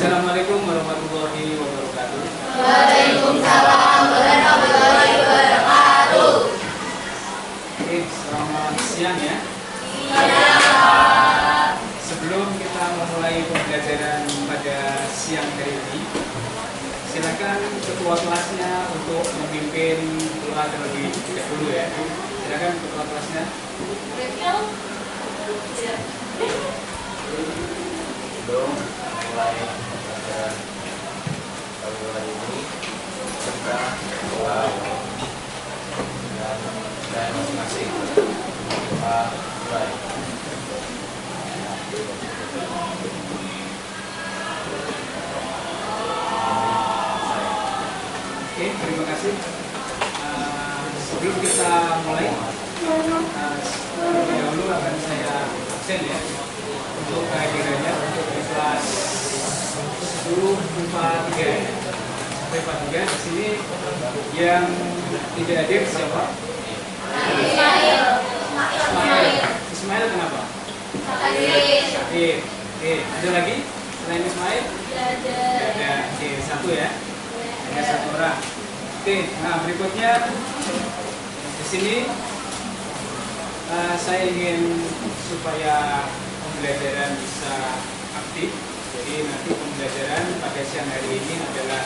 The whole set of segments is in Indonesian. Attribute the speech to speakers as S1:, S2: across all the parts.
S1: Assalamualaikum warahmatullahi wabarakatuh.
S2: Waalaikumsalam warahmatullahi wabarakatuh.
S1: Oke, selamat siang ya.
S2: Iya.
S1: Sebelum kita memulai pembelajaran pada siang hari ini, silakan ketua kelasnya untuk memimpin doa terlebih dahulu ya. Silakan ketua kelasnya.
S3: Sebelum mulai pada pagi ini serta doa dan masing-masing kita mulai.
S1: Oke, terima kasih. Sebelum kita mulai, terlebih dahulu akan saya absen ya untuk kehadirannya untuk di kelas 10 IPA 3 ya. Sampai IPA 3 di sini yang tidak hadir siapa? Ismail kenapa? Hadir. Oke, ada lagi selain Ismail? Tidak ada. Oke, satu ya. Ada satu orang. Oke, nah berikutnya di sini saya ingin supaya pembelajaran bisa aktif. Jadi nanti pembelajaran pada siang hari ini adalah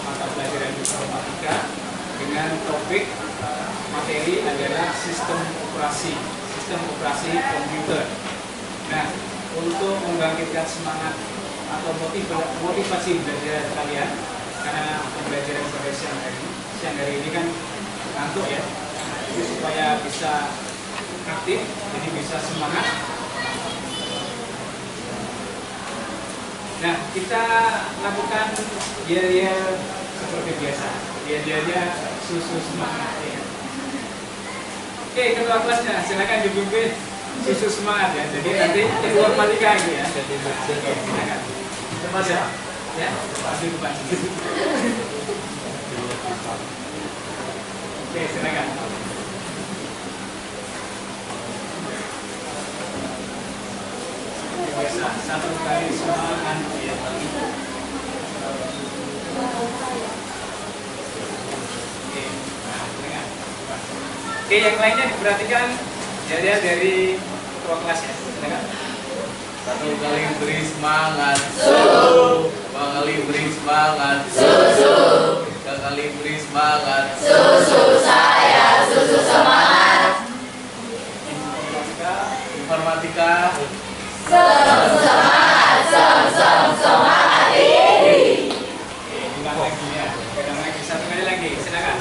S1: mata pelajaran informatika dengan topik materi adalah sistem operasi komputer. Nah, untuk membangkitkan semangat atau motivasi belajar kalian, karena pembelajaran pada siang hari ini kan ngantuk ya, jadi supaya bisa aktif, jadi bisa semangat. Nah, kita lakukan yel-yel seperti biasa, yel-yelnya susu semangat ya. Oke, ketua kelasnya silakan dipimpin susu semangat ya. Jadi nanti informatika itu ya. Silakan. Depan ya. Ya, pasti depan. Oke, silakan. Biasa satu kali semangat ya. Oke, yang lainnya diperhatikan jadi dari ketua kelas ya. Silakan.
S3: Satu kali beri semangat, dua kali beri semangat, tiga kali beri semangat,
S2: Susu saya, susu semangat.
S3: informatika,
S2: Semangat, semangat ini.
S1: Ulang lagi ya. Ulang lagi satu kali lagi. Silakan.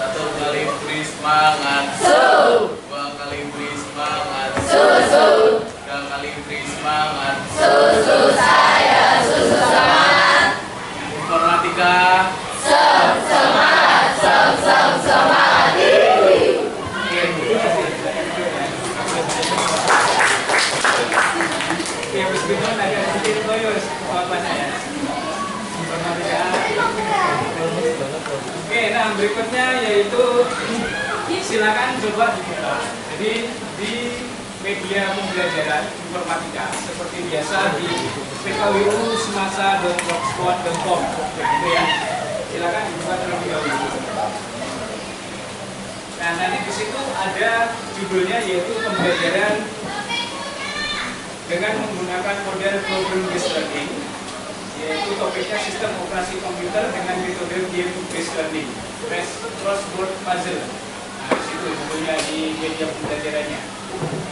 S3: satu kali beri semangat, dua kali beri semangat,
S2: Susu,
S3: tiga kali beri semangat,
S2: susu saya, susu semangat.
S3: informatika,
S2: Semangat, semangat ini.
S1: Oke, oke, meskipun agak sedikit loyo kelasnya ya. Informatika. Oke, nah berikutnya yaitu silakan coba dibuka. Jadi di media pembelajaran informatika seperti biasa di pkwu.semasa.blogspot.com begitu ya. Silakan dibuka terlebih dahulu. Nah, nanti di situ ada judulnya yaitu pembelajaran dengan menggunakan model problem based learning, yaitu topiknya sistem operasi komputer dengan metode game based learning, crossword puzzle. Nah, di situ judulnya di media pembelajarannya.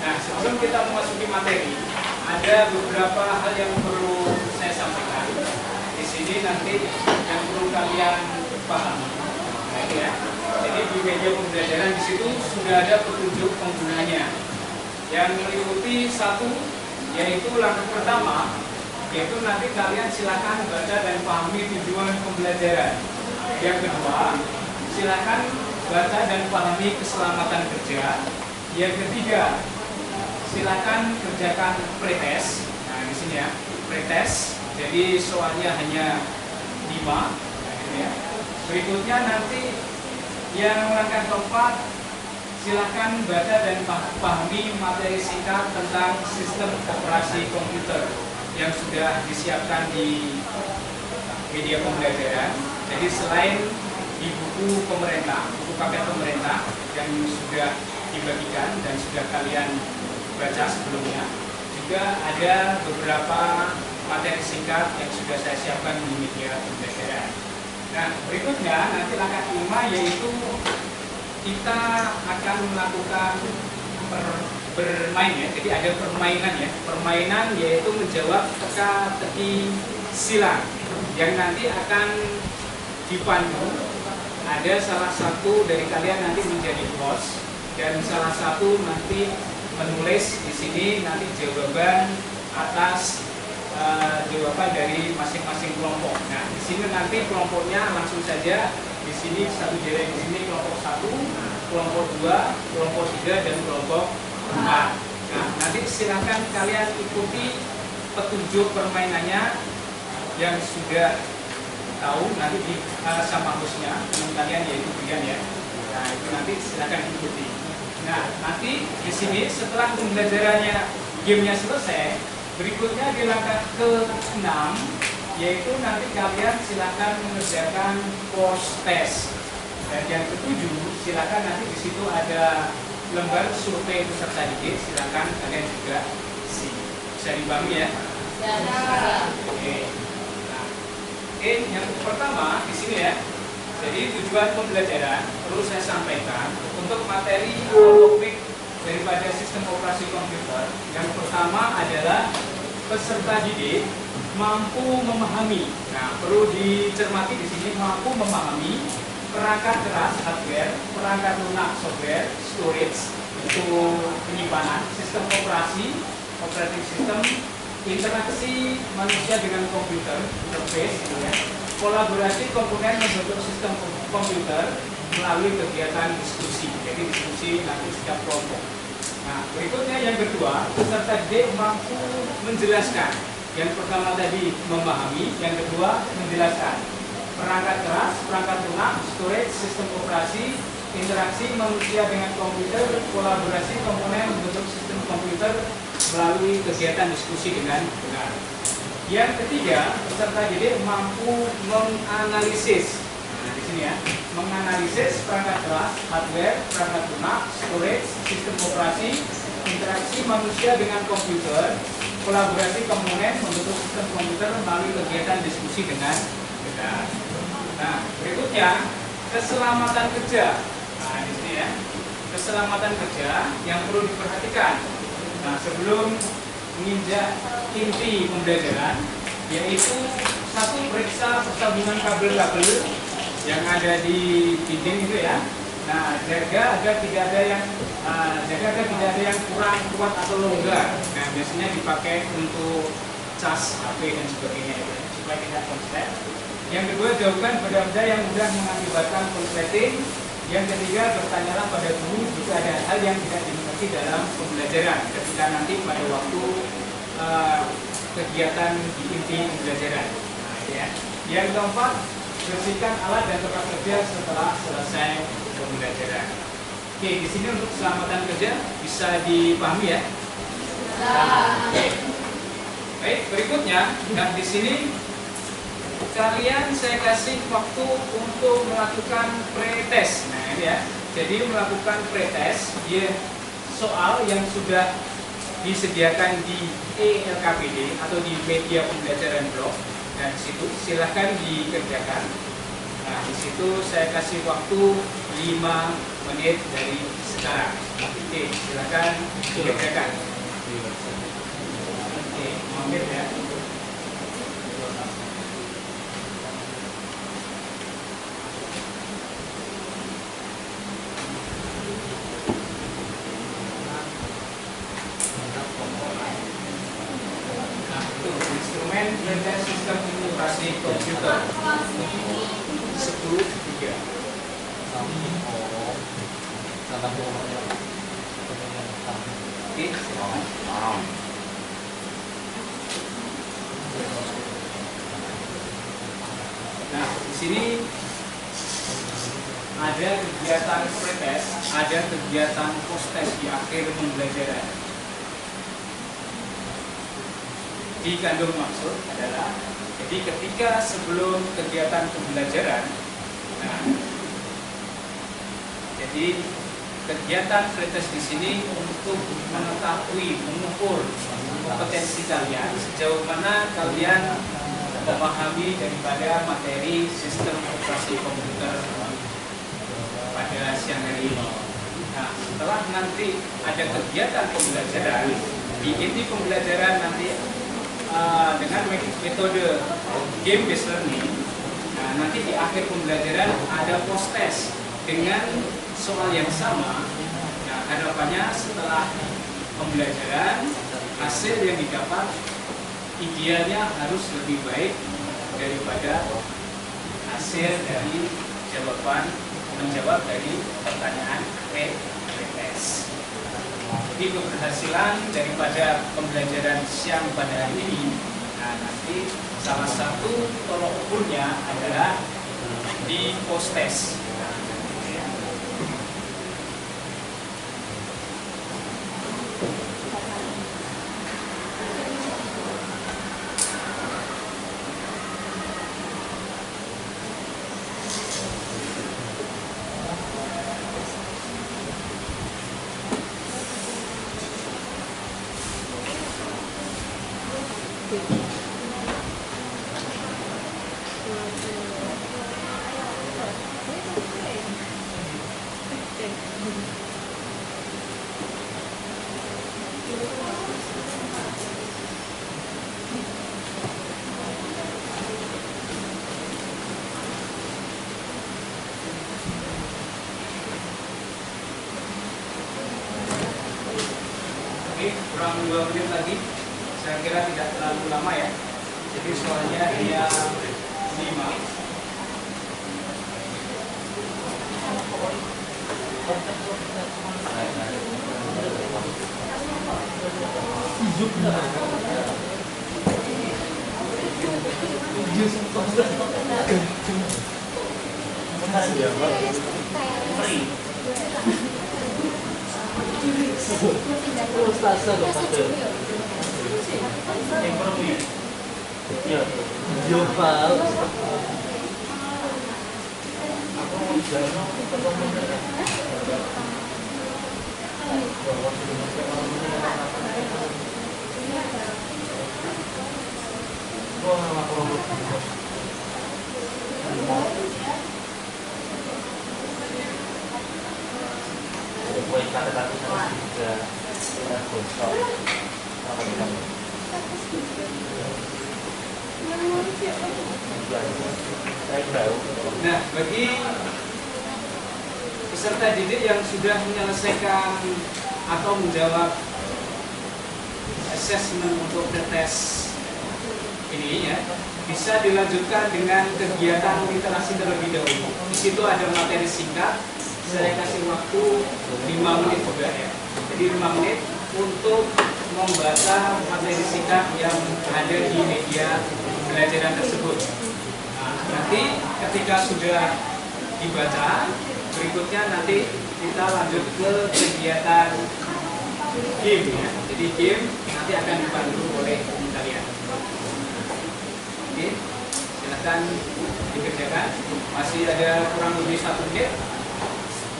S1: Nah, sebelum kita memasuki materi, ada beberapa hal yang perlu saya sampaikan. Di sini nanti yang perlu kalian pahami. Nah, ini ya. Jadi di media pembelajaran di situ sudah ada petunjuk penggunanya yang meliputi satu, yaitu langkah pertama, yaitu nanti kalian silakan baca dan pahami tujuan pembelajaran. Yang kedua, silakan baca dan pahami keselamatan kerja. Yang ketiga, silakan kerjakan pretest. Nah, di sini ya, pretest. Jadi soalnya hanya 5. Nah, ini ya. Berikutnya nanti yang langkah keempat, silakan baca dan pahami materi singkat tentang sistem operasi komputer. yang sudah disiapkan di media pembelajaran. Jadi selain di buku pemerintah, buku paket pemerintah yang sudah dibagikan dan sudah kalian baca sebelumnya, juga ada beberapa materi singkat yang sudah saya siapkan di media pembelajaran. Nah, berikutnya nanti langkah 5 yaitu kita akan melakukan bermain ya. Jadi ada permainan ya. Permainan yaitu menjawab teka-teki silang yang nanti akan dipandu. Ada salah satu dari kalian nanti menjadi host dan salah satu nanti menulis di sini nanti jawaban atas jawaban dari masing-masing kelompok. Nah, di sini nanti kelompoknya langsung saja di sini satu jaring di sini kelompok 1, kelompok 2, kelompok 3 dan kelompok 4. Nah, nanti silakan kalian ikuti petunjuk permainannya yang sudah tahu nanti di sama hostnya teman kalian yaitu Brian ya. Nah, itu nanti silakan ikuti. Nah, nanti di sini setelah pembelajarannya gamenya selesai, berikutnya di langkah ke-6 yaitu nanti kalian silakan mengerjakan post test. Dan yang ke-7 silakan nanti di situ ada lembar survei peserta didik, silakan kalian juga isi. Bisa dipahami ya? Oke. Nah, yang pertama di sini ya. Jadi tujuan pembelajaran perlu saya sampaikan untuk materi topik daripada sistem operasi komputer. Yang pertama adalah peserta didik mampu memahami. Nah, perlu dicermati di sini mampu memahami perangkat keras hardware, perangkat lunak software, storage itu penyimpanan, sistem operasi, operating system, interaksi manusia dengan komputer, interface, ya. Kolaborasi komponen membentuk sistem komputer melalui kegiatan diskusi. Jadi diskusi nanti setiap kelompok. Nah, berikutnya yang kedua, peserta didik mampu menjelaskan. Yang pertama tadi memahami, yang kedua menjelaskan. Perangkat keras, perangkat lunak, storage, sistem operasi, interaksi manusia dengan komputer, kolaborasi komponen membentuk sistem komputer melalui kegiatan diskusi dengan benar. Yang ketiga, peserta didik mampu menganalisis. Nah, di sini ya, menganalisis perangkat keras, hardware, perangkat lunak, storage, sistem operasi, interaksi manusia dengan komputer, kolaborasi komponen membentuk sistem komputer melalui kegiatan diskusi dengan benar. Nah, berikutnya keselamatan kerja. Nah, di sini ya, keselamatan kerja yang perlu diperhatikan. Nah, sebelum menginjak inti pembelajaran, yaitu satu, periksa persambungan kabel-kabel yang ada di dinding itu ya. Nah, jaga agar tidak ada yang kurang kuat atau longgar. Nah, biasanya dipakai untuk cas HP dan sebagainya ya, supaya tidak konslet. Yang kedua, jauhkan benda-benda yang mudah mengakibatkan konsleting. Yang ketiga, bertanyalah pada guru jika ada hal yang tidak dimengerti dalam pembelajaran ketika nanti pada waktu kegiatan di inti pembelajaran. Nah, ya. Yang keempat, bersihkan alat dan tempat kerja setelah selesai pembelajaran. Oke, di sini untuk keselamatan kerja bisa dipahami ya. Oke. Baik, berikutnya, dan di sini kalian saya kasih waktu untuk melakukan pretest. Nah, ini ya. Jadi melakukan pretest dia soal yang sudah disediakan di ELKPD atau di media pembelajaran blog. Dan di situ silahkan dikerjakan. Nah, di situ saya kasih waktu 5 menit dari sekarang. Oke, silahkan dikerjakan. Oke, 5 menit ya. Instrumen sistem operasi komputer 10.3. Nah, di sini ada kegiatan pretest, ada kegiatan post test di akhir pembelajaran. dikandung maksud adalah jadi ketika sebelum kegiatan pembelajaran, nah, jadi kegiatan pretest di sini untuk mengetahui, mengukur kompetensi kalian sejauh mana kalian memahami daripada materi sistem operasi komputer pada siang hari ini. Nah, setelah nanti ada kegiatan pembelajaran, di inti pembelajaran nanti dengan metode game based learning, nah, nanti di akhir pembelajaran ada post test dengan soal yang sama. Nah, harapannya setelah pembelajaran hasil yang didapat idealnya harus lebih baik daripada hasil dari menjawab dari pertanyaan pretest. Jadi keberhasilan daripada pembelajaran siang pada hari ini, nah nanti salah satu tolok ukurnya adalah di post test. Kurang 2 menit lagi, saya kira tidak terlalu lama ya. Jadi soalnya hanya 5. Ekonomi.
S4: Iya. Yo, Pak.
S1: Nah, bagi peserta didik yang sudah menyelesaikan atau menjawab assessment untuk pretest ini ya, bisa dilanjutkan dengan kegiatan literasi terlebih dahulu. Di situ ada materi singkat, saya kasih waktu 5 menit juga ya. Jadi 5 menit untuk membaca materi singkat yang ada di media pembelajaran tersebut. Nah, nanti ketika sudah dibaca, berikutnya nanti kita lanjut ke kegiatan game ya. Jadi game nanti akan dibantu oleh kalian. Oke, silakan dikerjakan. Masih ada kurang lebih 1 menit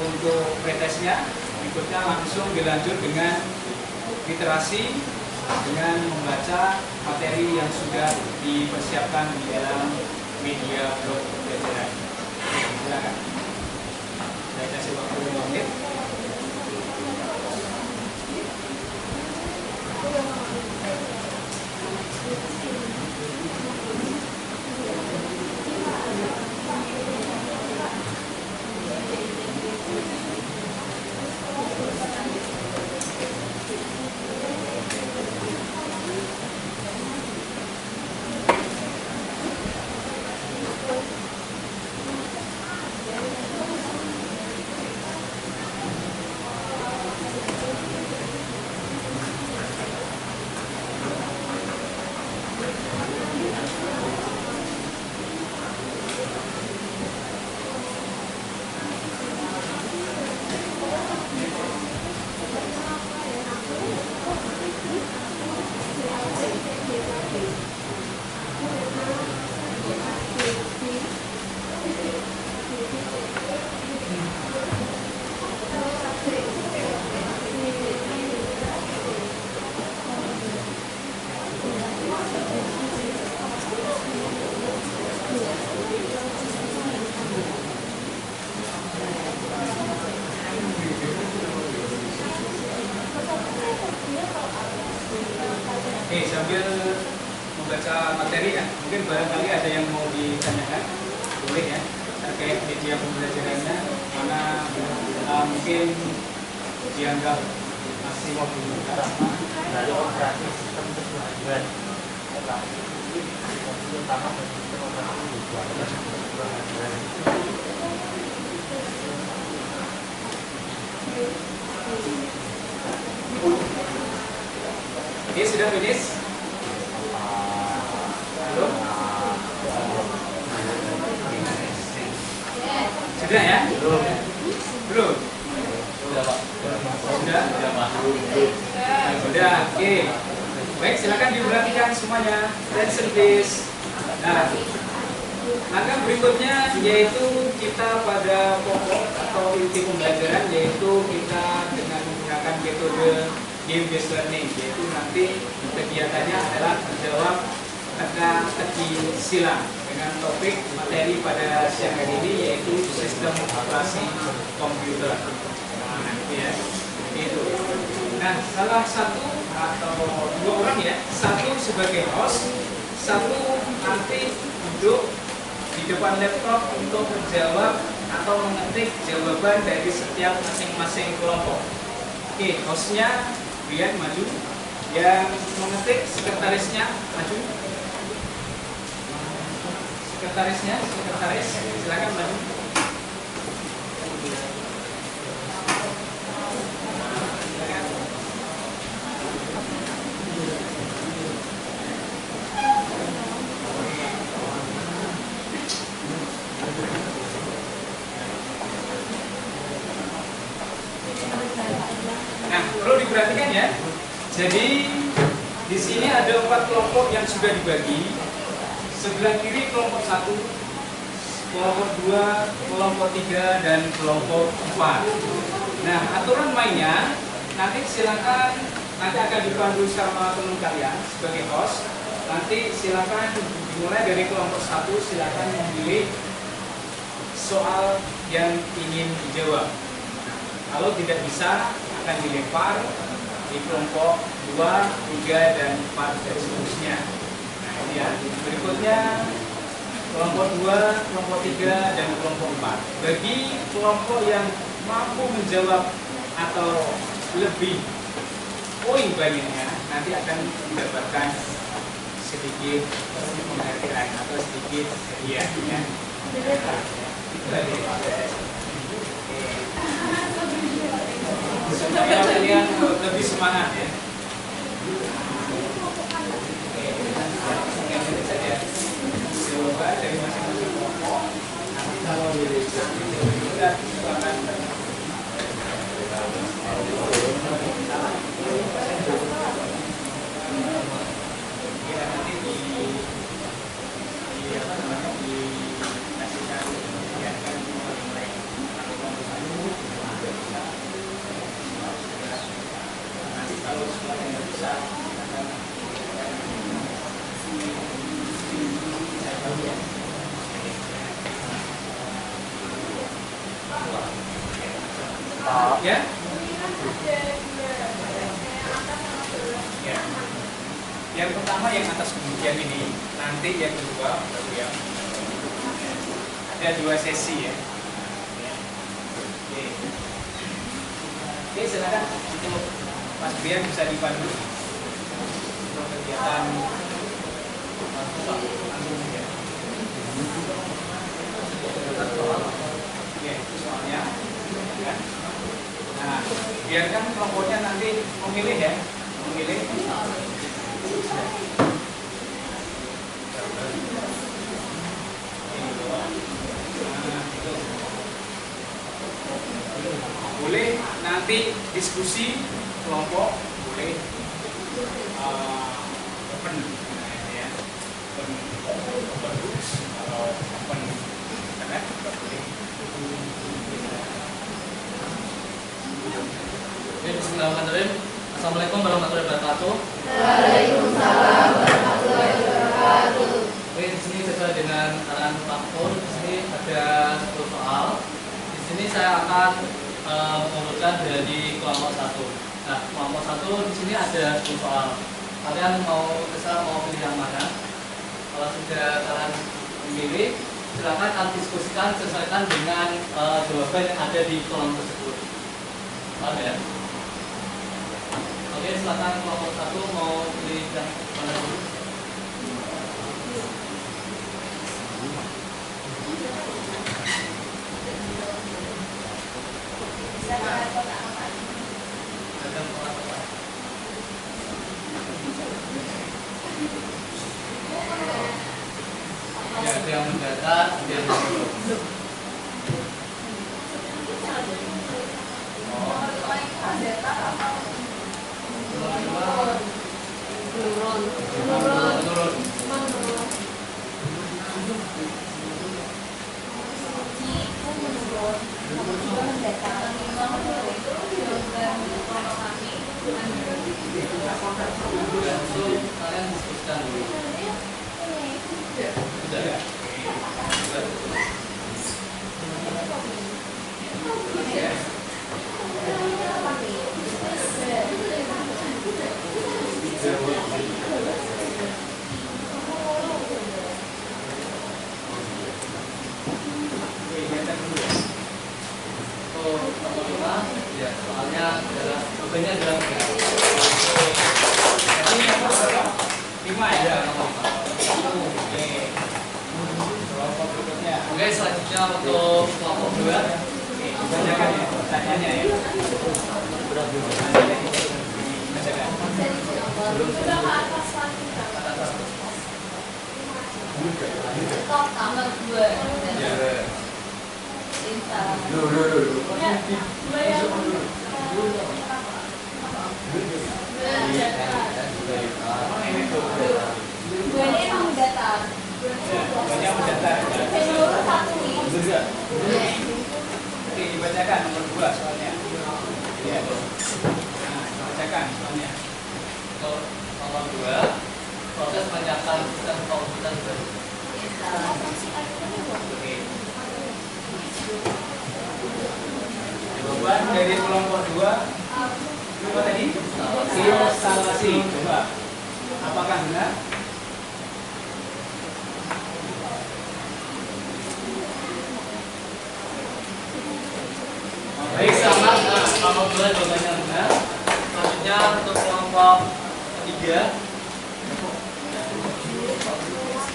S1: untuk pretestnya. Berikutnya langsung dilanjut dengan literasi dengan membaca materi yang sudah dipersiapkan di dalam media blog pembelajaran. Silakan. Saya kasih waktu 5 menit. Oke, sambil membaca materi ya, mungkin barangkali ada yang mau ditanyakan, boleh ya, terkait media pembelajarannya, mana mungkin dianggap masih mau dibuka.
S4: Dari operasi sistem kebahagiaan operasi utama dan sistem operasi kebahagiaan.
S1: Oke, sudah finish? Belum? Sudah ya?
S4: Belum.
S1: Belum?
S3: Sudah Pak.
S1: Sudah?
S3: Sudah Pak.
S1: Sudah, oke. Baik, silakan diperhatikan semuanya. Attention please. Nah, langkah berikutnya yaitu kita pada pokok atau inti pembelajaran, yaitu kita dengan menggunakan metode game based learning, yaitu nanti kegiatannya adalah menjawab teka-teki silang dengan topik materi pada siang hari ini yaitu sistem operasi komputer. Nah, itu ya. Itu. Nah, salah satu atau dua orang ya, satu sebagai host, satu nanti duduk di depan laptop untuk menjawab atau mengetik jawaban dari setiap masing-masing kelompok. Oke, hostnya Brian maju, yang mengetik sekretarisnya maju. Sekretaris silakan maju. Nah, perlu diperhatikan ya. Jadi di sini ada 4 kelompok yang sudah dibagi. Sebelah kiri kelompok 1, kelompok 2, kelompok 3, dan kelompok 4. Nah, aturan mainnya nanti silakan, nanti akan dipandu sama teman kalian sebagai host. Nanti silakan dimulai dari kelompok 1, silakan memilih soal yang ingin dijawab. Kalau tidak bisa akan dilempar di kelompok 2, 3, dan 4 dan seterusnya. Nah, ini ya. Berikutnya kelompok 2, kelompok 3, dan kelompok 4. Bagi kelompok yang mampu menjawab atau lebih poin banyaknya, nanti akan mendapatkan sedikit penghargaan atau sedikit hadiah ya. Itu aja. Supaya kalian lebih semangat ya. Coba dari masing-masing kelompok. Nanti kalau sudah silakan. Ya nanti di apa namanya dikasihkan ya kan mulai kalau semuanya nggak bisa ya. Ya. Yang pertama yang atas kemudian ini, nanti yang kedua baru yang ada 2 sesi ya. Oke. Oke, silakan untuk Mas Brian bisa dipandu untuk kegiatan ya. Oke, itu soalnya ya. Nah, biarkan kelompoknya nanti memilih ya, memilih. Boleh nanti diskusi kelompok, boleh open ya, open books atau open internet juga boleh.
S3: Bismillahirrahmanirrahim. Assalamualaikum warahmatullahi wabarakatuh.
S2: Waalaikumsalam warahmatullahi wabarakatuh.
S3: Oke, di sini sesuai dengan arahan Pak Pur, di sini ada 10 soal. Di sini saya akan mengurutkan dari kelompok 1. Nah, kelompok 1 di sini ada 10 soal. kalian mau pilih yang mana. Kalau sudah kalian memilih, silakan kalian diskusikan sesuaikan dengan jawaban yang ada di kolom tersebut. Paham ya? Oke, silakan kelompok 1 mau pilih yang mana dulu? Ya, ada yang mendatar, ada yang menurun. Menurun. Langsung kalian diskusikan dulu. Sudah ya? Nomor 5 ya, soalnya adalah bebannya adalah
S1: Ini nomor berapa? 5 ya?
S3: nomor 5.
S1: Oke. Kelompok berikutnya.
S3: Oke, selanjutnya untuk kelompok 2.
S1: Oke, bacakan ya, pertanyaannya ya. Bacakan. Oh, ini tuh. Banyak mendatar. Oke, dibacakan nomor 2 soalnya. Iya. Nah, bacakan soalnya.
S3: Untuk nomor 2, proses menyiapkan sistem komputer baru.
S1: Oke. Jawaban dari kelompok 2 apa tadi? Instalasi. Coba. Apakah benar?
S3: Baik, sama kelompok 2 jawabannya benar. Selanjutnya untuk kelompok 3,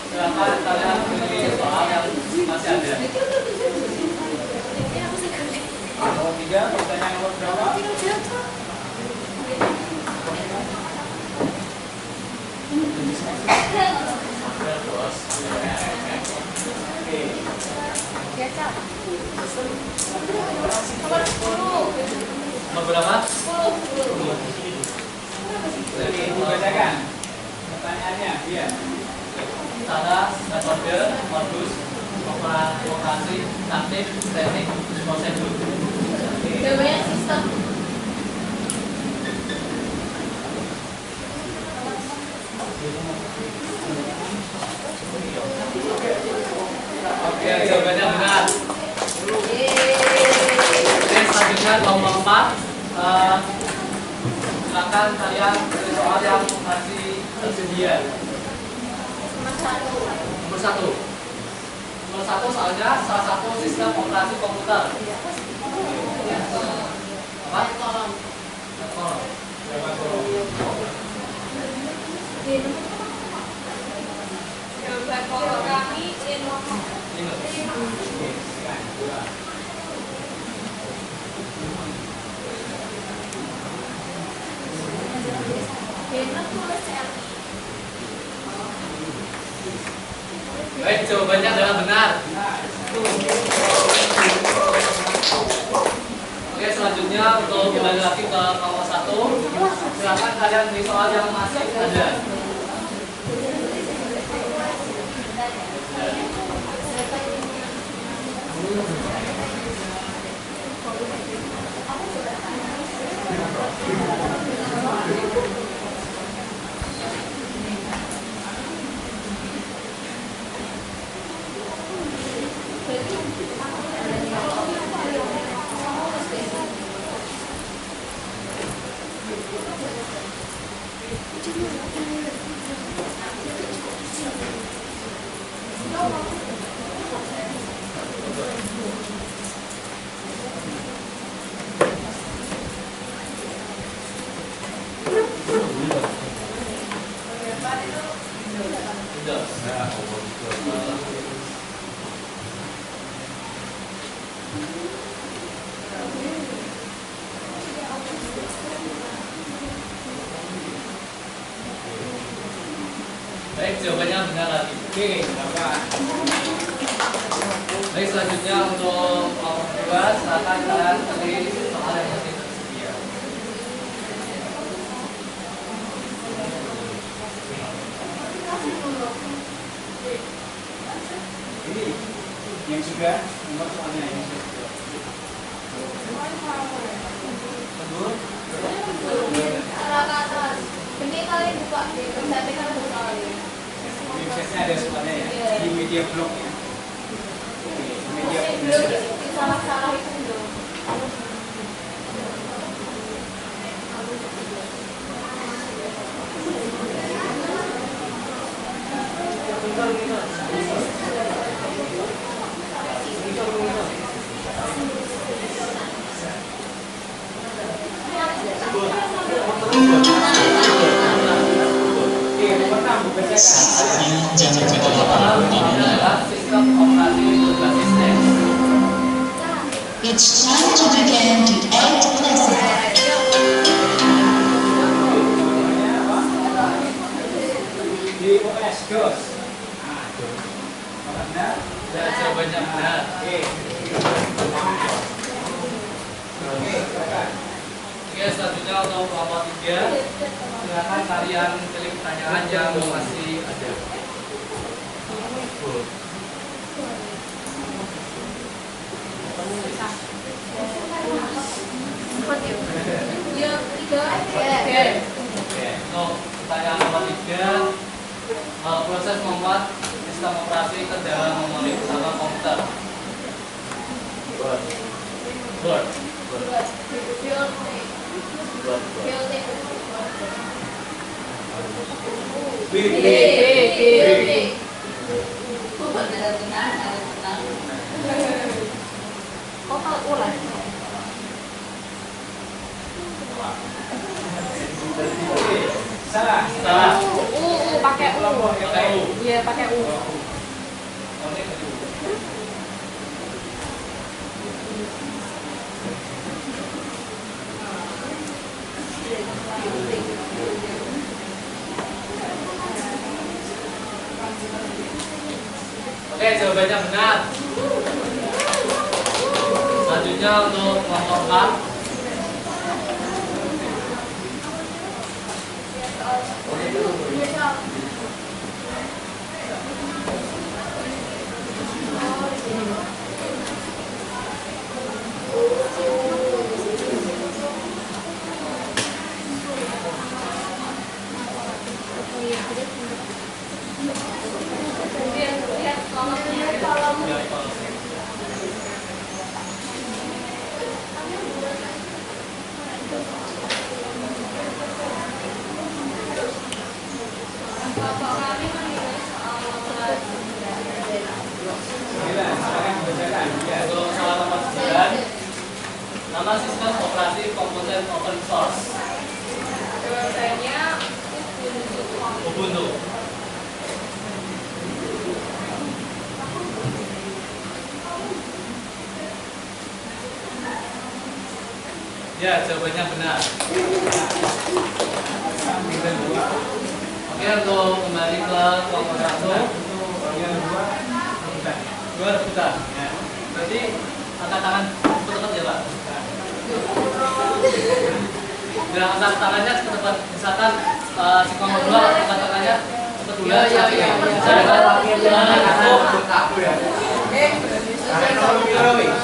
S3: silakan kalian pilih soal yang masih ada.
S1: Nomor 3, pertanyaan nomor berapa?
S3: Benar, bos.
S1: Oke.
S3: Nomor berapa?
S1: Oke, dibacakan. Pertanyaannya, iya.
S3: Cara, metode, modus, operasi, taktik, teknik, prosedur.
S2: Jawabannya sistem.
S3: Oke, jawabannya benar. Oke, selanjutnya kelompok 4. Silakan kalian pilih soal yang masih tersedia. Nomor 1. Nomor 1 soalnya salah satu sistem operasi komputer. Apa? Kolom.
S1: Berapa kolom?
S2: Jawaban pokok kami
S3: Ingat.
S1: Oke, sekian. Dua.
S3: Baik, jawabannya adalah benar.
S1: Nah,
S3: Oke, selanjutnya untuk kembali lagi ke kelompok 1. Silakan kalian beri soal yang masih ada. Baik, jawabannya benar lagi.
S1: Oke, berapa?
S3: Baik, selanjutnya untuk kelompok kedua, silakan kalian pilih soal yang masih tersedia.
S1: Ini yang sudah nomor soalnya yang sudah. Sebut.
S2: Atas. Ini kalian buka di website kan buka lagi.
S1: Di website-nya ada soalnya ya. Di media blog ya. Oke, media
S2: Belum
S1: blog.
S2: salah-salah itu belum.
S1: Oke, nomor 6 bacakan.
S5: Saatnya jangan
S3: Soal adalah sistem operasi berbasis X.
S5: It's time to begin the 8th lesson.
S1: Namanya apa? DOS, DOS. Nah, makanya
S3: Dan jawabannya benar.
S1: oke. Oke, silakan.
S3: Oke, selanjutnya untuk kelompok 3, silakan kalian pilih pertanyaan yang masih ada.
S2: Yang tiga.
S3: Oke, untuk pertanyaan nomor 3, proses membuat sistem operasi ke dalam memori bersama komputer. Word.
S1: B, B.
S2: Kau tahu ulang?
S1: Oke, salah.
S3: Salah.
S2: Pakai U.
S3: Pakai U.
S2: Iya, pakai U.
S3: Oke, jawabannya benar. Selanjutnya untuk kelompok 4,
S2: Lihat kolomnya. Bapak kami menilai soal nomor
S1: 9, silakan dibacakan. Ya.
S3: untuk soal nomor 9, nama sistem operasi komputer open source
S2: jawabannya
S3: Ubuntu. Ya, jawabannya benar. Oke, untuk kembali ke kelompok 1,
S1: Yang dua, bukan.
S3: 2 rebutan. Ya. Berarti angkat tangan cepat-cepat ya, Pak. Bilang angkat tangannya cepat-cepat. Misalkan si kelompok 2 angkat tangannya cepat dulu.
S2: Iya.
S1: Aku ya. Nomor piro wis?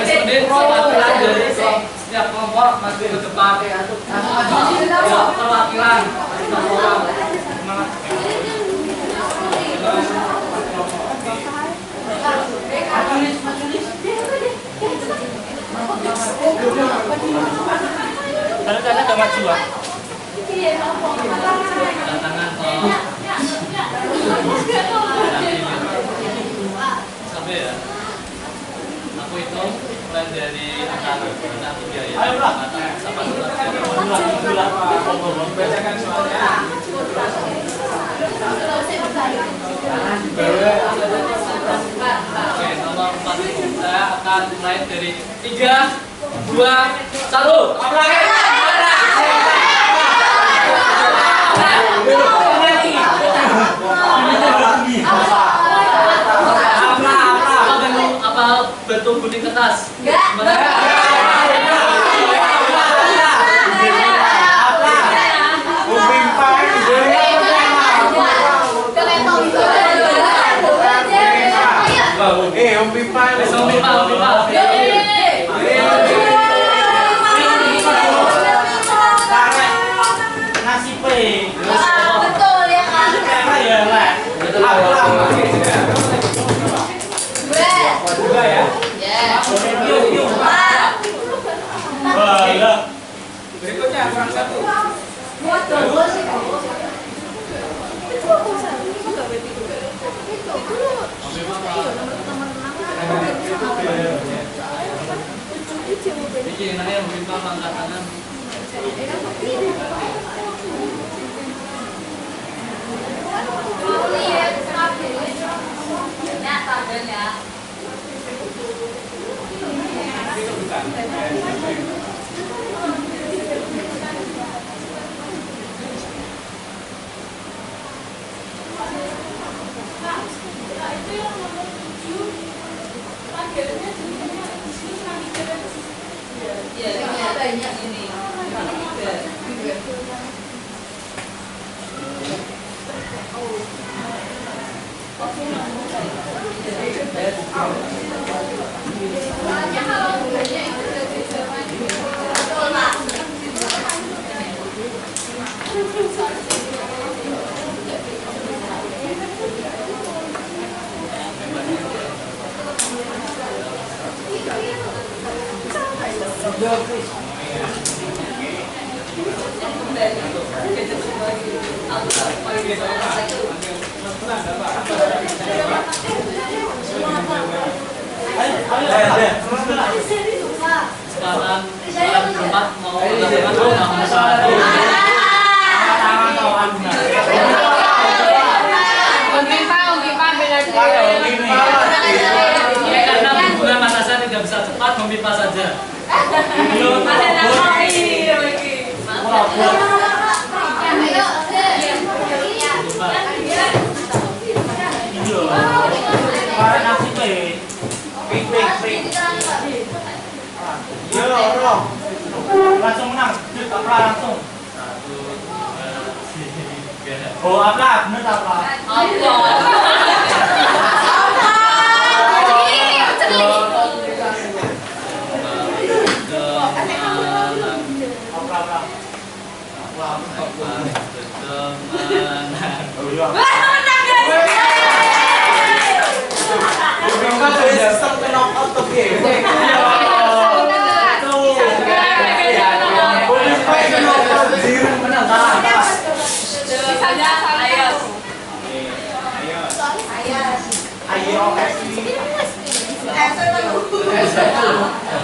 S3: Kemudian perwakilan dari setiap kelompok maju ke depan. Perwakilan satu orang. Semangat.
S4: Kalau sana agak maju ah.
S3: tangan sampai ya. Aku hitung mulai dari angka 3 ya.
S4: Ayo, Bro.
S3: Sampai
S1: Bacakan soalnya.
S3: Oke, nomor 4 saya akan mulai dari 3, 2, 1. Apa bentuk kuning kertas?
S4: Nasi pe.
S2: Betul ya kan?
S4: Ya lah.
S1: Dua ya. Berikutnya kurang satu.
S3: Jadi nanya meminta angkat tangan.
S1: Itu bukan. Sekarang berempat mau karena hubungan mata saya tidak bisa cepat, memipa saja.
S4: Nasi pe. Langsung menang. Apa langsung? Oh, apa? Bener apa?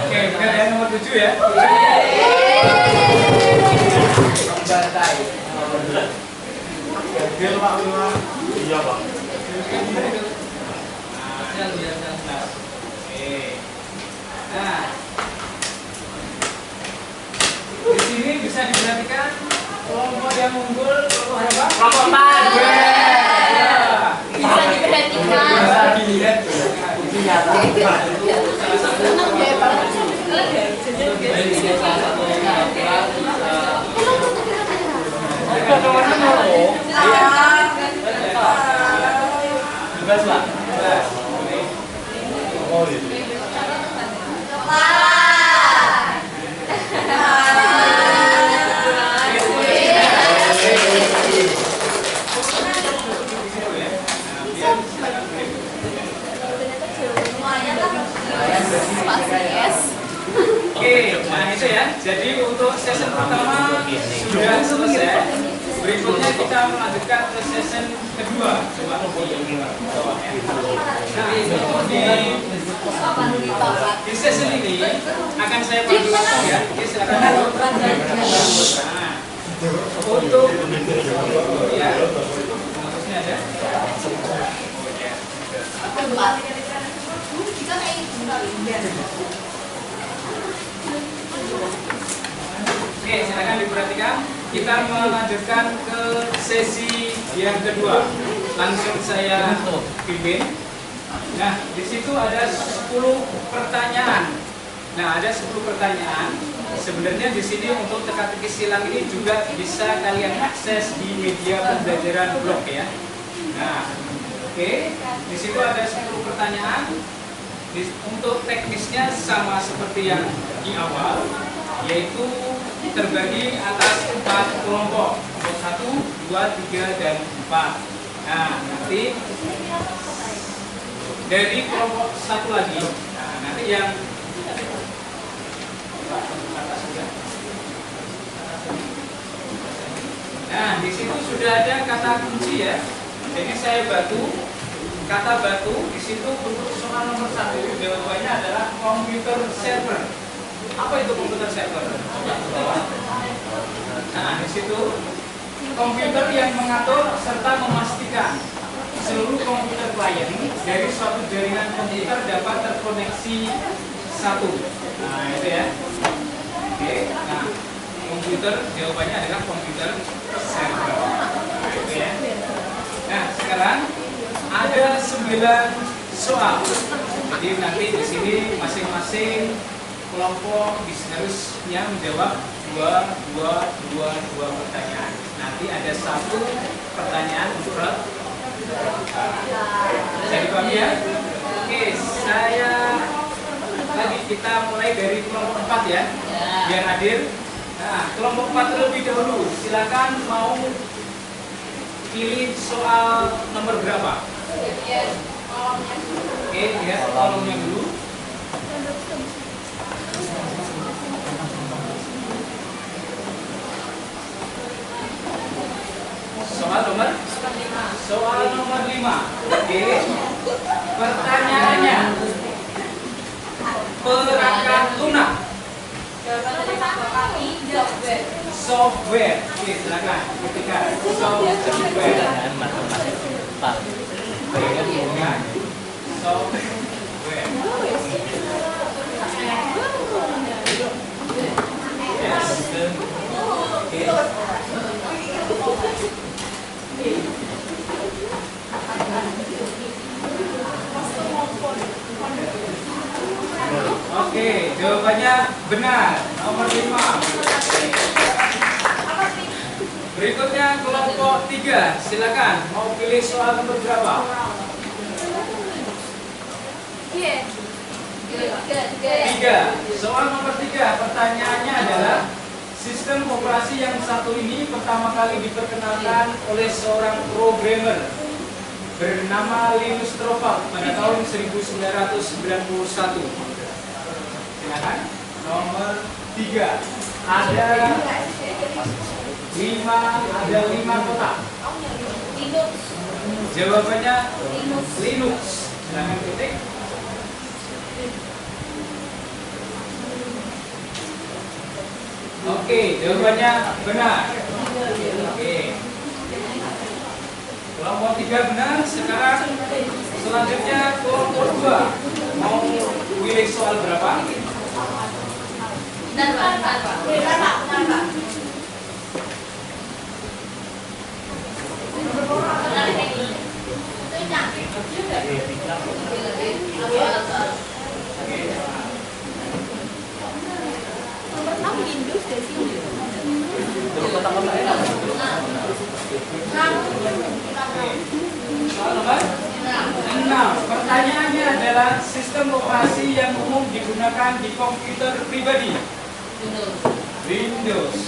S1: Oke, bukan yang nomor 7 ya.
S4: Iya, Pak.
S1: Nah, di sini bisa diperhatikan kelompok yang unggul kelompok apa?
S4: Kelompok 4.
S2: Bisa diperhatikan.
S1: Bisa dilihat. Oke, nah itu ya. Jadi untuk session pertama sudah selesai. Berikutnya kita melanjutkan ke session kedua. Coba ya. Nah, di session ini akan saya pandu ya. Oke, silakan dulu. Nah, untuk ya, maksudnya ada. Oke, silakan diperhatikan. Kita melanjutkan ke sesi yang kedua. Langsung saya pimpin. Nah, di situ ada 10 pertanyaan. Nah, ada 10 pertanyaan. Sebenarnya di sini untuk teka-teki silang ini juga bisa kalian akses di media pembelajaran blog ya. Nah, oke, di situ ada 10 pertanyaan. Untuk teknisnya sama seperti yang di awal, yaitu terbagi atas 4 kelompok. Kelompok 1, 2, 3, dan 4. Nah, nanti dari kelompok 1 lagi, nah, nanti yang nah, di situ sudah ada kata kunci ya. Jadi saya batu. Kata batu di situ untuk soal nomor 1 jawabannya adalah komputer server. Apa itu komputer server? Nah, di situ komputer yang mengatur serta memastikan seluruh komputer klien dari suatu jaringan komputer dapat terkoneksi satu. Nah, itu ya. Oke. Nah, komputer jawabannya adalah komputer server. Nah, itu ya. Nah, sekarang ada 9 soal. Jadi nanti di sini masing-masing kelompok harusnya menjawab dua pertanyaan. Nanti ada 1 pertanyaan per. Jadi paham ya? Oke, kita mulai dari kelompok 4 ya. Biar hadir. Nah, kelompok 4 terlebih dahulu. Silakan mau pilih soal nomor berapa? Oke, lihat kolomnya dulu. Soal nomor 5. Oke. Pertanyaannya. Perangkat lunak. Software. Oke, silakan. Ketika software. Oke, jawabannya benar. Nomor 5. Berikutnya kelompok 3. Silakan. Mau pilih soal nomor berapa? 3. Soal nomor 3. Pertanyaannya adalah sistem operasi yang satu ini pertama kali diperkenalkan oleh seorang programmer bernama Linus Torvalds pada tahun 1991. Silakan. Nomor 3. Ada 5 kotak. Jawabannya Linux. Silakan ketik. Oke, jawabannya benar. Oke. Kelompok 3 benar. Sekarang selanjutnya kelompok 2. Mau pilih soal berapa? Soal nomor 6. Pertanyaannya adalah sistem operasi yang umum digunakan di komputer pribadi. Windows.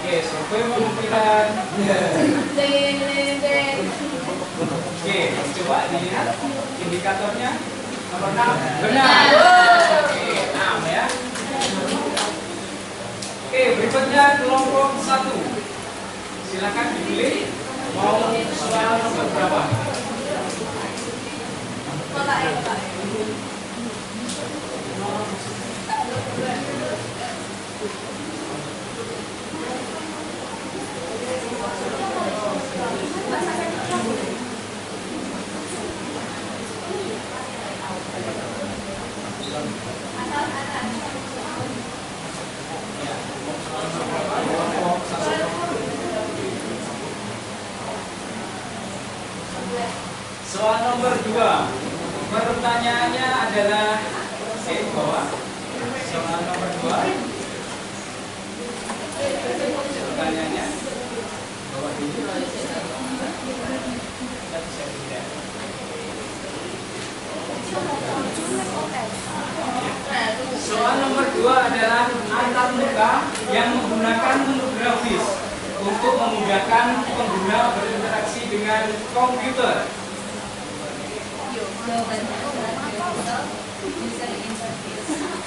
S1: Oke, survei pemikiran. Oke, coba dilihat indikatornya. Nomor 6 benar. Oke, 6 ya. Oke, berikutnya kelompok 1. Silakan dipilih mau soal nomor berapa?
S2: Kota ya, kota.
S1: Soal nomor 2. Pertanyaannya adalah bawah. Soal nomor 2. Pertanyaannya bawah dulu. Soal nomor 2 adalah antarmuka yang menggunakan menu grafis untuk memudahkan pengguna berinteraksi dengan komputer.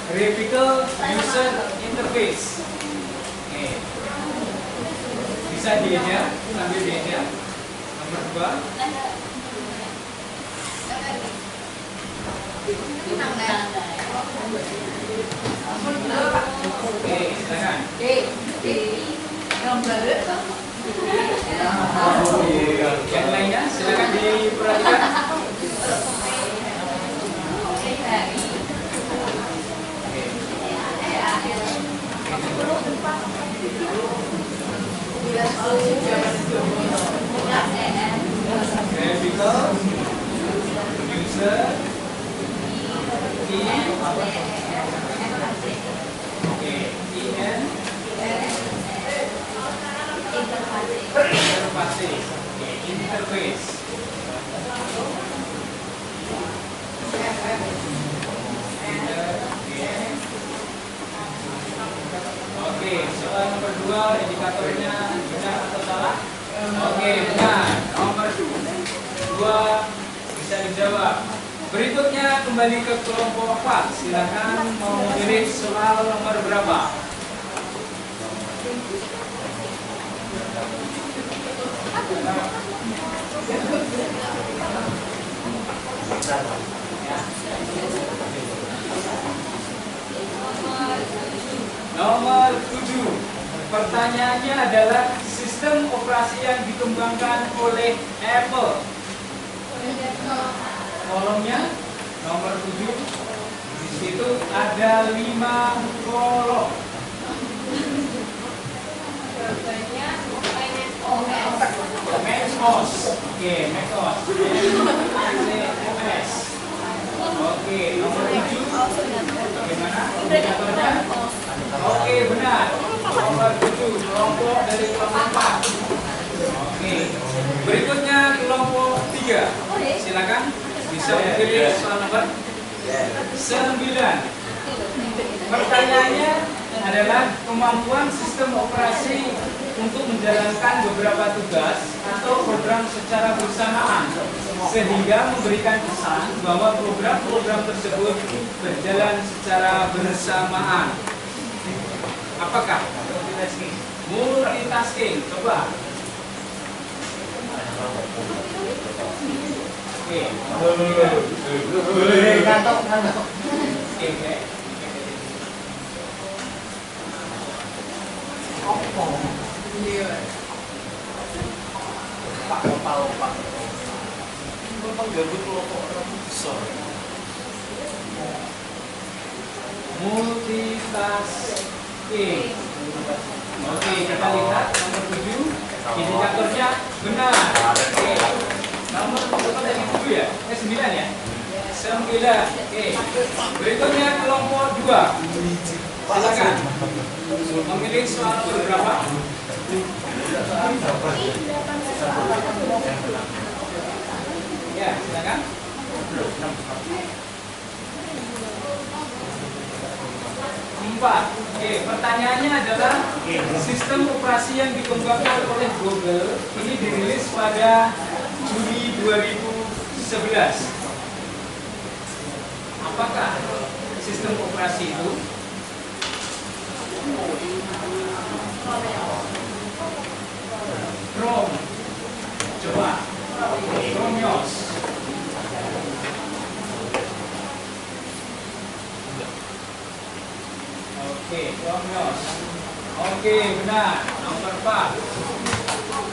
S1: Graphical User Interface. Oke. Bisa diejar, sambil diejar. Nomor 2. Oke, silakan. Yang lainnya silakan diperhatikan. Graphical User Interface. Oke, soal nomor 2 indikatornya benar atau salah? Oke, benar. Nomor 2 bisa dijawab. Berikutnya kembali ke kelompok 4. Silakan mau memilih soal nomor berapa? Nomor 7. Pertanyaannya adalah sistem operasi yang dikembangkan oleh Apple. Kolomnya nomor 7. Di situ ada 5 kolom. macOS. Oke, macOS. macOS. Oke, nomor 7. Bagaimana indikatornya? Oke, benar. Nomor 7, kelompok dari kelompok 4. Oke. Berikutnya kelompok 3. Silakan bisa pilih soal nomor 9. Pertanyaannya adalah kemampuan sistem operasi untuk menjalankan beberapa tugas atau program secara bersamaan sehingga memberikan kesan bahwa program-program tersebut berjalan secara bersamaan. Apakah multitasking? Coba. Oke. Oke. Multitasking. Oke, kita lihat nomor 7. Indikatornya benar. Oke. Nomor berapa tadi 7 ya? 9 ya? 9. Oke. Berikutnya kelompok 2. Silakan. Memilih soal nomor berapa? Ya, silakan. 4. Oke, pertanyaannya adalah sistem operasi yang dikembangkan oleh Google ini dirilis pada Juli 2011. apakah sistem operasi itu Chrome? Coba Chromios. Oke, Chromios. Oke, benar. Nomor 4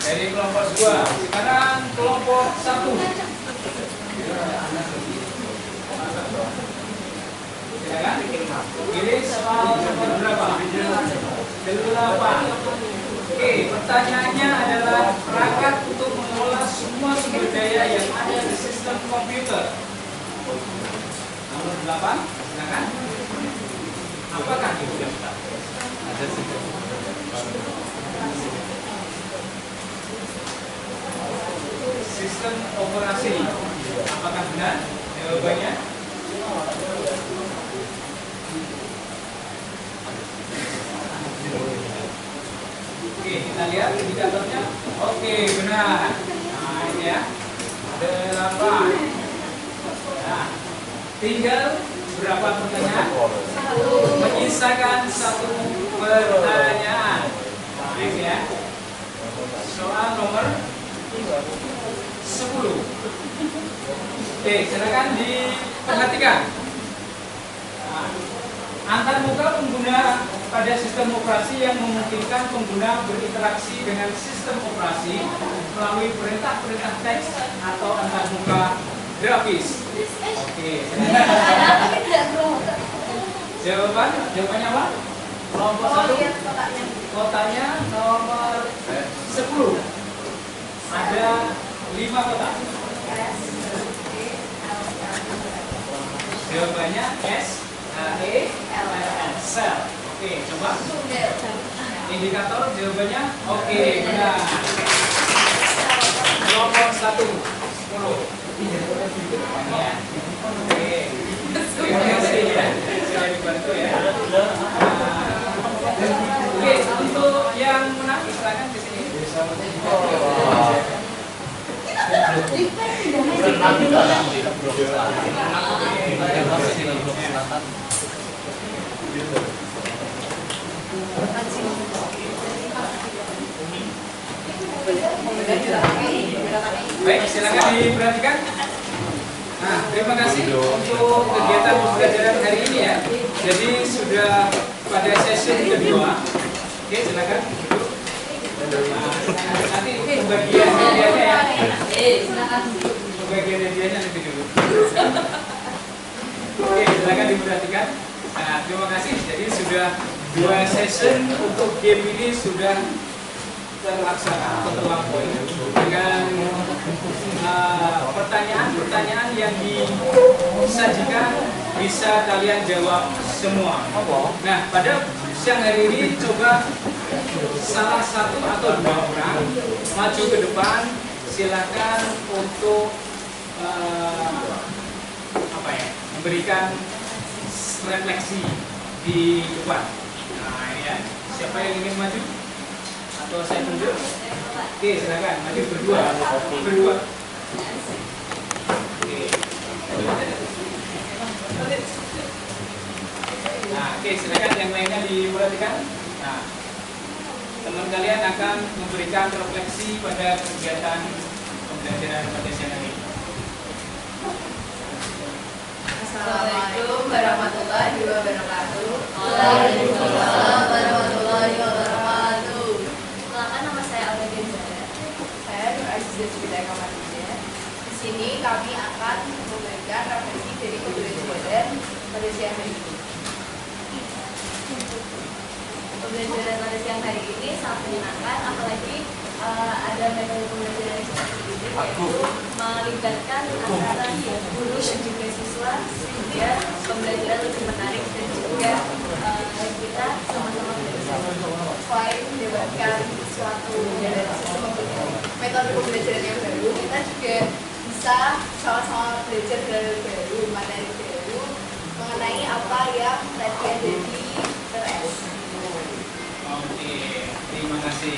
S1: dari kelompok 2. Sekarang kelompok 1. Silakan. Pilih soal nomor berapa? 8. Oke, pertanyaannya adalah perangkat untuk mengelola semua sumber daya yang ada di sistem komputer. Nomor 8, silakan. Apakah itu?
S3: Ada sih.
S1: Sistem operasi. Apakah benar jawabannya? Oke, kita lihat indikatornya. Oke, benar. Nah, ini ya. Ada 8. Nah, tinggal berapa pertanyaan? Menyisakan 1 pertanyaan. Nah, ini ya. Soal nomor 10. Oke, silakan diperhatikan. Nah, antarmuka pengguna pada sistem operasi yang memungkinkan pengguna berinteraksi dengan sistem operasi melalui perintah-perintah teks atau antarmuka grafis. Oke, jawabannya apa? Kelompok 1. Kotanya nomor 10. Ada 5 kotak. Jawabannya S, E, L, sel. Oke, coba. Indikator jawabannya oke, benar. Kelompok 1, 10. Ya. Oke. Terima kasih ya. Sudah dibantu ya. Oke, untuk yang menang silakan di sini. Baik, silakan diperhatikan. Nah, terima kasih untuk kegiatan pembelajaran hari ini ya. Jadi sudah pada sesi kedua. Oke, silakan duduk. Nah, nanti pembagian medianya ya. Pembagian medianya nanti dulu. Oke, silakan diperhatikan. Nah, terima kasih. Jadi sudah 2 session untuk game ini sudah terlaksana atau terlampaui dengan pertanyaan-pertanyaan yang disajikan bisa kalian jawab semua. Nah, pada siang hari ini coba salah satu atau 2 orang maju ke depan, silakan untuk memberikan refleksi di depan. Nah, ini ya. Siapa yang ingin maju? Atau saya tunjuk? Oke, silakan maju berdua. Oke. Nah, oke, silakan yang lainnya diperhatikan. Nah, teman kalian akan memberikan refleksi pada kegiatan pembelajaran pada siang hari.
S2: Assalamualaikum warahmatullahi wabarakatuh.
S6: Waalaikumsalam warahmatullahi wabarakatuh.
S2: Perkenalkan, nama saya Alda Genzara.
S6: Saya Nur Aziza Cipta Kamarija. Di sini kami akan memberikan refleksi dari pembelajaran pada siang hari ini.
S2: Pembelajaran pada siang hari ini sangat menyenangkan, apalagi ada metode pembelajaran yang seperti ini, yaitu melibatkan antara guru dan juga siswa sehingga pembelajaran lebih menarik dan juga kita sama-sama belajar.
S6: Selain mendapatkan suatu metode pembelajaran yang baru, kita juga bisa sama-sama belajar hal baru, materi baru mengenai apa yang tadi ada di TS.
S1: Oke, terima kasih.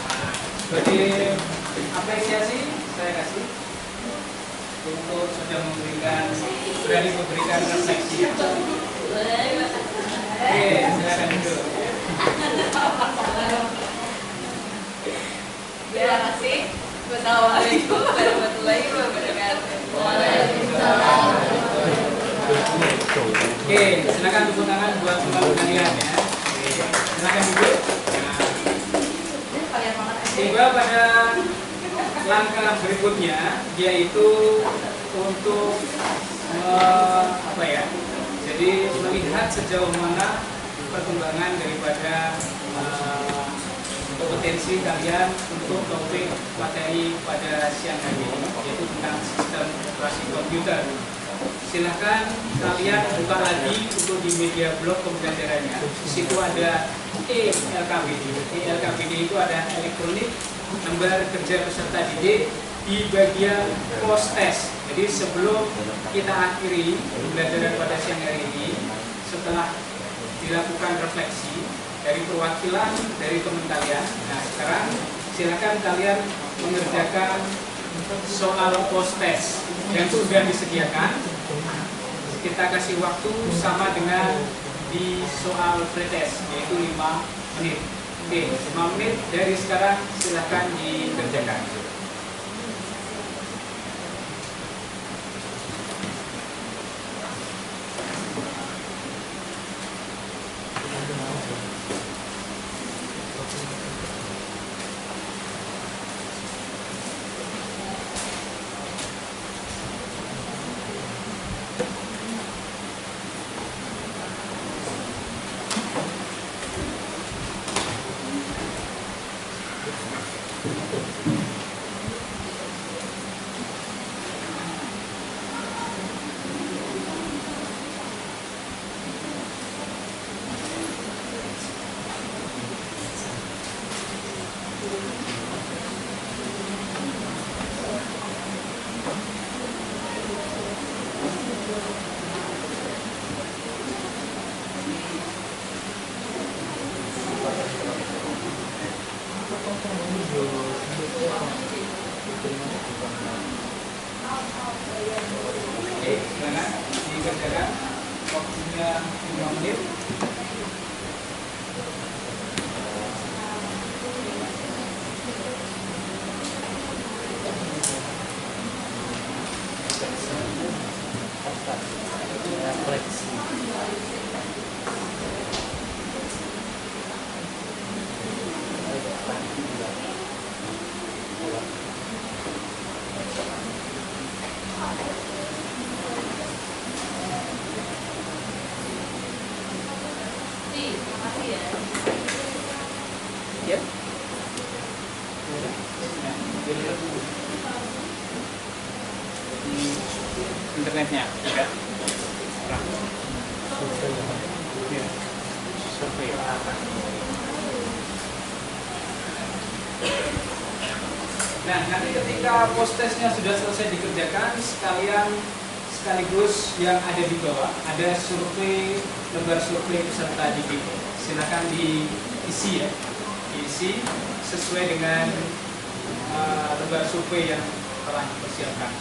S1: Nah, sebagai apresiasi saya kasih untuk sudah memberikan berani memberikan refleksi. Oke, silakan duduk.
S2: Terima kasih. Wassalamualaikum warahmatullahi wabarakatuh. Waalaikumsalam.
S1: Oke, silakan tepuk tangan buat teman kalian ya. Oke, silakan duduk. Nah, tiba pada langkah berikutnya, yaitu untuk jadi melihat sejauh mana perkembangan daripada kompetensi kalian untuk topik materi pada siang hari ini, yaitu tentang sistem operasi komputer. Silahkan kalian buka lagi untuk di media blog pembelajarannya. Di situ ada ELKPD. ELKPD itu ada elektronik lembar kerja peserta didik di bagian post test. Jadi sebelum kita akhiri pembelajaran pada siang hari ini, setelah dilakukan refleksi dari perwakilan dari teman kalian, nah sekarang silakan kalian mengerjakan soal post test yang sudah disediakan. Kita kasih waktu sama dengan di soal pretest, yaitu 5 menit. Oke, 5 menit dari sekarang silakan dikerjakan. Oke, silakan dikerjakan. Waktunya 5 menit.
S2: Makasih ya.
S1: Yep. Internetnya tidak. Survei. Nah, nanti ketika post testnya sudah selesai dikerjakan, sekaligus yang ada di bawah ada survei, lembar survei peserta didik. Silakan diisi ya, diisi sesuai dengan lembar survei yang telah dipersiapkan.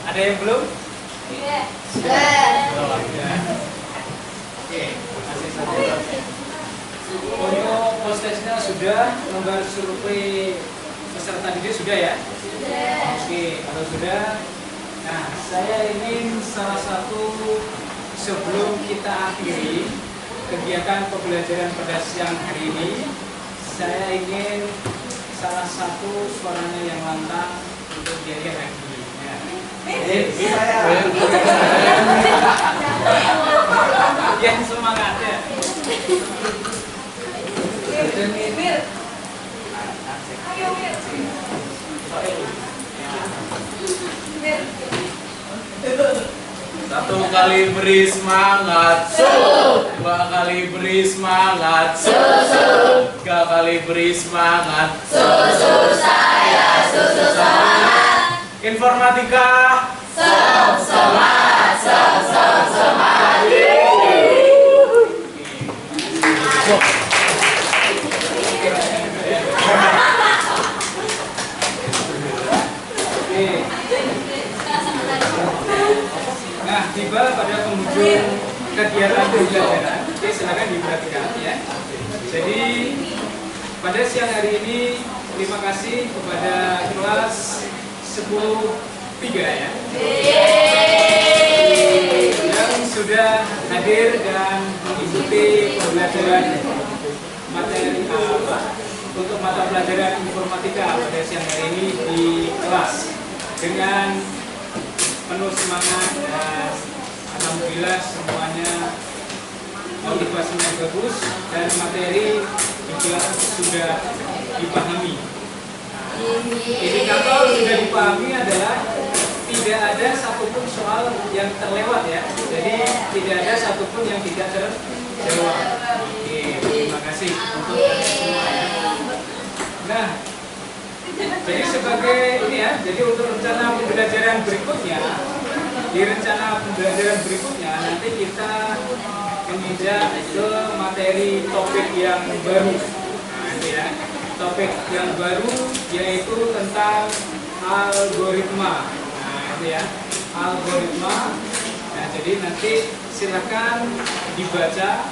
S1: Ada yang belum? Oke, masih saja. Untuk postesnya sudah, lembar survei peserta didik sudah ya? Oke, kalau sudah, nah saya ingin salah satu sebelum kita akhiri kegiatan pembelajaran pada siang hari ini, saya ingin salah satu suaranya yang lantang untuk diajar lagi. Yang semangatnya.
S7: Satu kali beri semangat, dua kali beri semangat, tiga kali beri semangat, informatika, semangat.
S1: Nah, tiba pada penghujung kegiatan pembelajaran. Oke, silakan diperhatikan ya. Jadi pada siang hari ini terima kasih kepada kelas 10-3 ya, yang sudah hadir dan mengikuti pembelajaran materi untuk mata pelajaran informatika pada siang hari ini di kelas dengan penuh semangat dan alhamdulillah semuanya motivasinya bagus dan materi juga sudah dipahami. Indikator sudah dipahami adalah tidak ada satupun soal yang terlewat ya. Jadi tidak ada satupun yang tidak terjawab. Oke, terima kasih untuk semua ya. Nah, jadi sebagai ini ya, jadi untuk rencana pembelajaran berikutnya, di rencana pembelajaran berikutnya nanti kita menginjak ke materi topik yang baru. Nah, ini ya. Topik yang baru yaitu tentang algoritma. Nah, ini ya, algoritma Jadi nanti silakan dibaca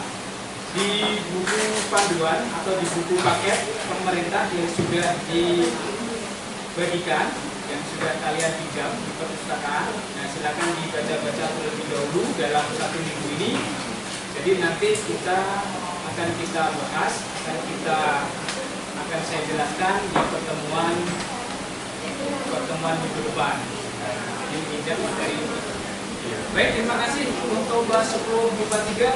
S1: di buku panduan atau di buku paket pemerintah yang sudah dibagikan, yang sudah kalian pinjam di perpustakaan. Nah, silakan dibaca-baca terlebih dahulu dalam 1 minggu ini. Jadi nanti kita akan bahas, akan saya jelaskan di pertemuan minggu depan. Nah, ini pinjam dari. Baik, terima kasih untuk kelas 10 MIPA 3.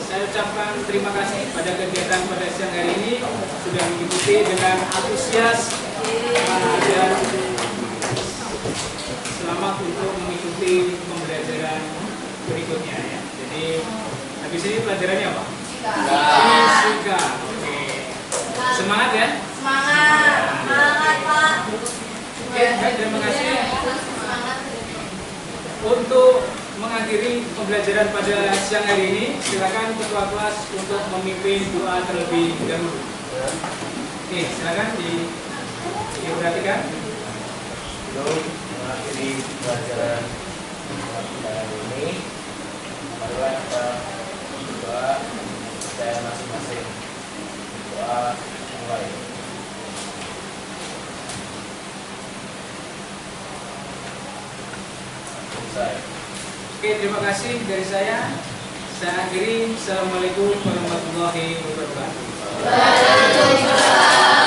S1: Saya ucapkan terima kasih pada kegiatan pada siang hari ini sudah mengikuti dengan antusias dan selamat untuk mengikuti pembelajaran berikutnya ya. Jadi habis ini pelajarannya apa? Fisika. Oke. Semangat ya.
S6: Semangat Pak.
S1: Oke, baik, terima kasih. Untuk mengakhiri pembelajaran pada siang hari ini, silakan ketua kelas untuk memimpin doa terlebih dahulu. Oke, silakan diperhatikan.
S8: Untuk mengakhiri pelajaran pada hari ini, marilah kita berdoa dan masing-masing doa mulai.
S1: Oke, terima kasih dari saya. Saya akhiri. Assalamualaikum warahmatullahi wabarakatuh.
S2: Waalaikumsalam.